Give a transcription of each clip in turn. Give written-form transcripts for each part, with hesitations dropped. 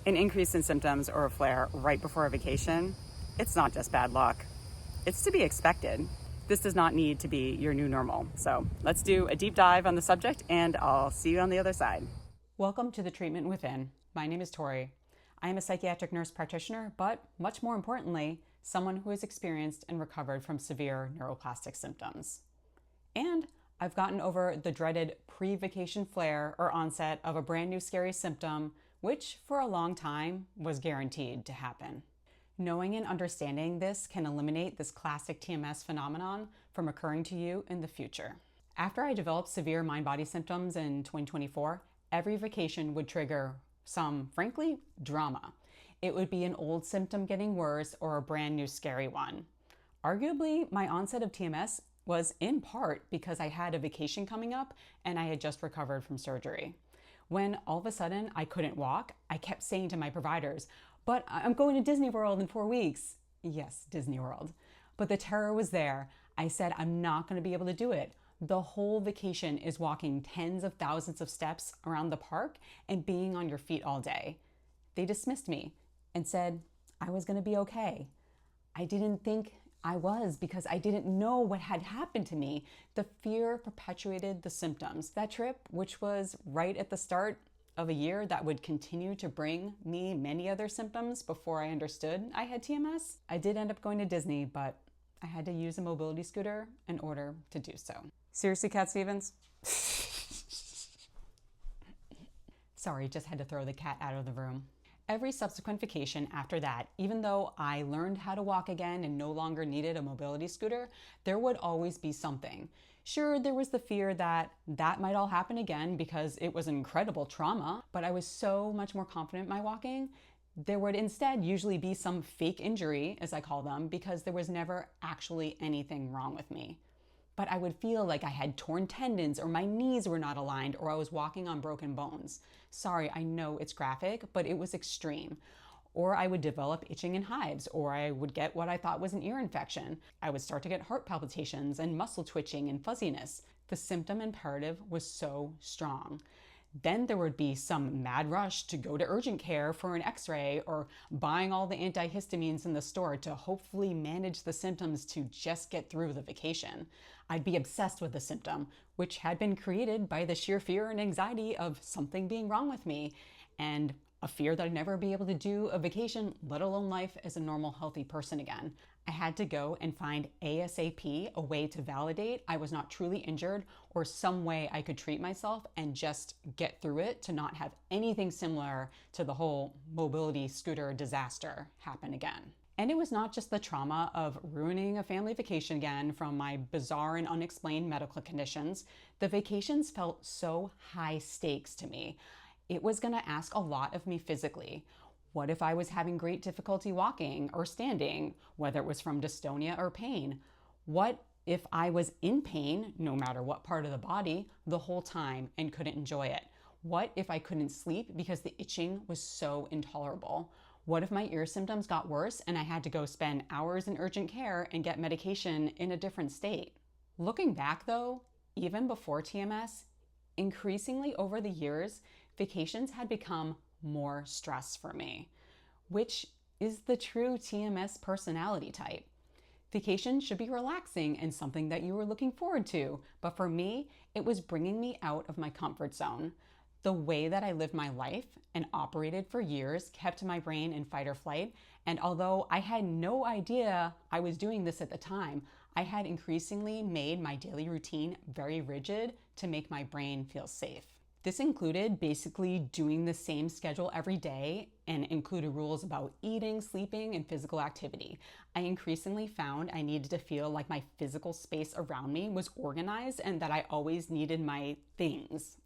An increase in symptoms or a flare right before a vacation, it's not just bad luck. It's to be expected. This does not need to be your new normal. So let's do a deep dive on the subject, and I'll see you on the other side. Welcome to The Treatment Within. My name is Tori. I am a psychiatric nurse practitioner, but much more importantly, someone who has experienced and recovered from severe neuroplastic symptoms. And I've gotten over the dreaded pre-vacation flare or onset of a brand new scary symptom, which for a long time was guaranteed to happen. Knowing and understanding this can eliminate this classic TMS phenomenon from occurring to you in the future. After I developed severe mind-body symptoms in 2024, every vacation would trigger some, frankly, drama. It would be an old symptom getting worse or a brand new scary one. Arguably, my onset of TMS was in part because I had a vacation coming up and I had just recovered from surgery. When all of a sudden I couldn't walk, I kept saying to my providers, "But I'm going to Disney World in 4 weeks." Yes, Disney World. But the terror was there. I said, I'm not going to be able to do it. The whole vacation is walking tens of thousands of steps around the park and being on your feet all day. They dismissed me and said I was going to be okay. I didn't think I was because I didn't know what had happened to me. The fear perpetuated the symptoms. That trip, which was right at the start of a year that would continue to bring me many other symptoms before I understood I had TMS, I did end up going to Disney, but I had to use a mobility scooter in order to do so. Seriously, Cat Stevens? Sorry, just had to throw the cat out of the room. Every subsequent vacation after that, even though I learned how to walk again and no longer needed a mobility scooter, there would always be something. Sure, there was the fear that that might all happen again because it was an incredible trauma, but I was so much more confident in my walking. There would instead usually be some fake injury, as I call them, because there was never actually anything wrong with me. But I would feel like I had torn tendons or my knees were not aligned or I was walking on broken bones. Sorry, I know it's graphic, but it was extreme. Or I would develop itching and hives, or I would get what I thought was an ear infection. I would start to get heart palpitations and muscle twitching and fuzziness. The symptom imperative was so strong. Then there would be some mad rush to go to urgent care for an x-ray or buying all the antihistamines in the store to hopefully manage the symptoms to just get through the vacation. I'd be obsessed with the symptom, which had been created by the sheer fear and anxiety of something being wrong with me and a fear that I'd never be able to do a vacation, let alone life as a normal, healthy person again. I had to go and find ASAP a way to validate I was not truly injured or some way I could treat myself and just get through it to not have anything similar to the whole mobility scooter disaster happen again. And it was not just the trauma of ruining a family vacation again from my bizarre and unexplained medical conditions. The vacations felt so high stakes to me. It was going to ask a lot of me physically. What if I was having great difficulty walking or standing, whether it was from dystonia or pain? What if I was in pain, no matter what part of the body, the whole time and couldn't enjoy it? What if I couldn't sleep because the itching was so intolerable? What if my ear symptoms got worse and I had to go spend hours in urgent care and get medication in a different state? Looking back though, even before TMS, increasingly over the years, vacations had become more stress for me, which is the true TMS personality type. Vacation should be relaxing and something that you were looking forward to, but for me, it was bringing me out of my comfort zone. The way that I lived my life and operated for years kept my brain in fight or flight, and although I had no idea I was doing this at the time, I had increasingly made my daily routine very rigid to make my brain feel safe. This included basically doing the same schedule every day and included rules about eating, sleeping, and physical activity. I increasingly found I needed to feel like my physical space around me was organized and that I always needed my things,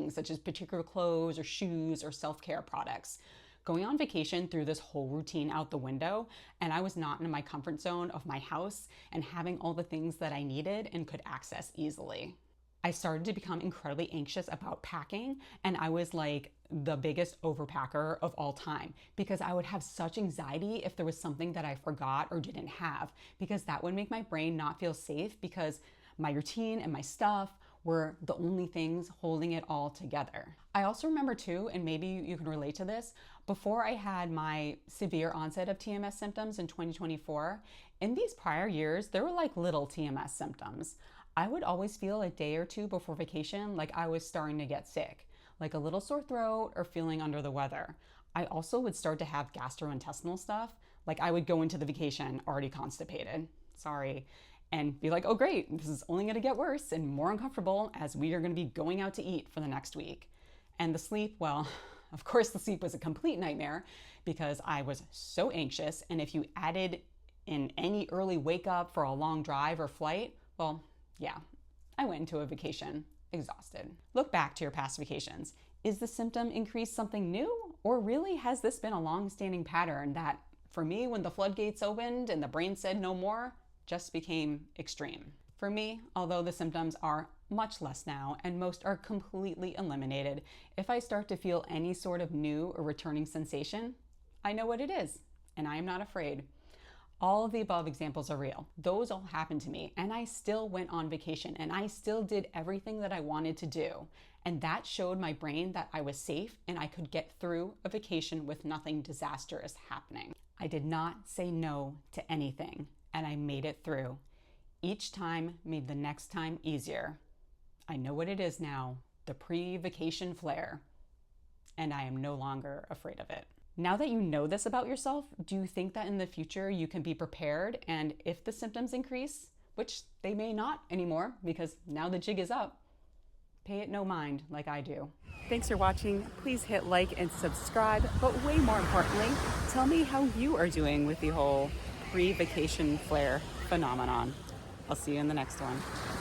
such as particular clothes or shoes or self-care products. Going on vacation threw this whole routine out the window, and I was not in my comfort zone of my house and having all the things that I needed and could access easily. I started to become incredibly anxious about packing, and I was like the biggest overpacker of all time because I would have such anxiety if there was something that I forgot or didn't have, because that would make my brain not feel safe because my routine and my stuff were the only things holding it all together. I also remember too, and maybe you can relate to this, before I had my severe onset of TMS symptoms in 2024, in these prior years, there were like little TMS symptoms. I would always feel a day or two before vacation like I was starting to get sick, like a little sore throat or feeling under the weather. I also would start to have gastrointestinal stuff, like I would go into the vacation already constipated. Sorry. And be like, oh great, this is only gonna get worse and more uncomfortable as we are gonna be going out to eat for the next week. And the sleep, well, of course the sleep was a complete nightmare because I was so anxious. And if you added in any early wake up for a long drive or flight, well, yeah, I went into a vacation exhausted. Look back to your past vacations. Is the symptom increase something new? Or really has this been a long-standing pattern that, for me, when the floodgates opened and the brain said no more, just became extreme? For me, although the symptoms are much less now and most are completely eliminated, if I start to feel any sort of new or returning sensation, I know what it is, and I am not afraid. All of the above examples are real. Those all happened to me, and I still went on vacation, and I still did everything that I wanted to do. And that showed my brain that I was safe and I could get through a vacation with nothing disastrous happening. I did not say no to anything, and I made it through. Each time made the next time easier. I know what it is now, the pre-vacation flare, and I am no longer afraid of it. Now that you know this about yourself, do you think that in the future you can be prepared, and if the symptoms increase, which they may not anymore because now the jig is up, pay it no mind like I do. Thanks for watching. Please hit like and subscribe, but way more importantly, tell me how you are doing with the whole pre-vacation flare phenomenon. I'll see you in the next one.